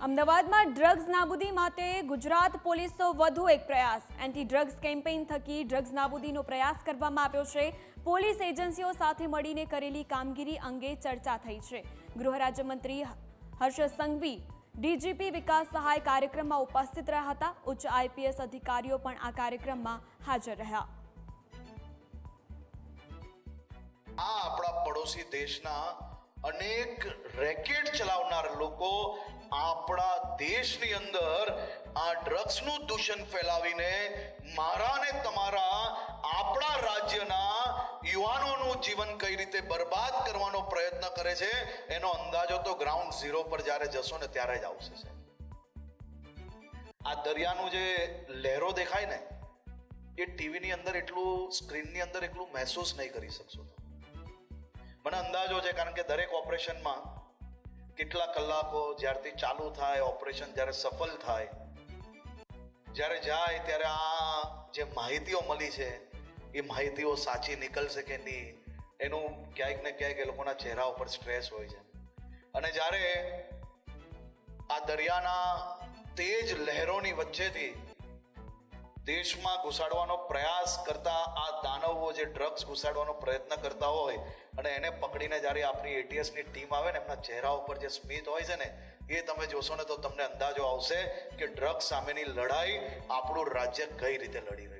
અમદાવાદમાં ડ્રગ્સ નાબૂદી માટે ગુજરાત પોલીસનો વધુ એક પ્રયાસ એન્ટી ડ્રગ્સ કેમ્પેઇન થકી ડ્રગ્સ નાબૂદીનો પ્રયાસ કરવામાં આવ્યો છે। પોલીસ એજન્સીઓ સાથે મળીને કરેલી કામગીરી અંગે ચર્ચા થઈ છે। ગૃહ રાજ્યમંત્રી હર્ષ સંઘવી, ડીજીપી વિકાસ સહાય કાર્યક્રમમાં ઉપસ્થિત રહ્યા હતા। ઉચ્ચ આઈપીએસ અધિકારીઓ પણ આ કાર્યક્રમમાં હાજર રહ્યા। આ આપણા પડોશી દેશના અનેક રેકેટ ચલાવનાર લોકો આપણા દેશની અંદર આ ડ્રગ્સનું દૂષણ ફેલાવીને મારા ને તમારા આપણા રાજ્યના યુવાનોનું જીવન કઈ રીતે બરબાદ કરવાનો પ્રયત્ન કરે છે એનો અંદાજો તો ગ્રાઉન્ડ ઝીરો પર જ્યારે જશો ને ત્યારે જ આવશે। આ દરિયાનું જે લહેરો દેખાય ને એ ટીવીની અંદર એટલું, સ્ક્રીનની અંદર એટલું મહેસૂસ નહીં કરી શકશો। મને અંદાજો છે, કારણ કે દરેક ઓપરેશનમાં કેટલા કલાકો જ્યારથી ચાલુ થાય, ઓપરેશન જ્યારે સફળ થાય, જ્યારે જાય ત્યારે આ જે માહિતીઓ મળી છે એ માહિતીઓ સાચી નીકળશે કે નહીં એનું ક્યાંક ને ક્યાંક એ લોકોના ચહેરા ઉપર સ્ટ્રેસ હોય છે। અને જ્યારે આ દરિયાના તેજ લહેરોની વચ્ચેથી દેશમાં ઘુસાડવાનો પ્રયાસ કરતા આ દાનવો જે ડ્રગ્સ ઘુસાડવાનો પ્રયત્ન કરતા હોય અને એને પકડીને જ્યારે આપણી એટીએસની ટીમ આવે ને, એમના ચહેરા ઉપર જે સ્મિત હોય છે ને, એ તમે જોશો ને તો તમને અંદાજો આવશે કે ડ્રગ્સ સામેની લડાઈ આપણું રાજ્ય કઈ રીતે લડી રહ્યું છે।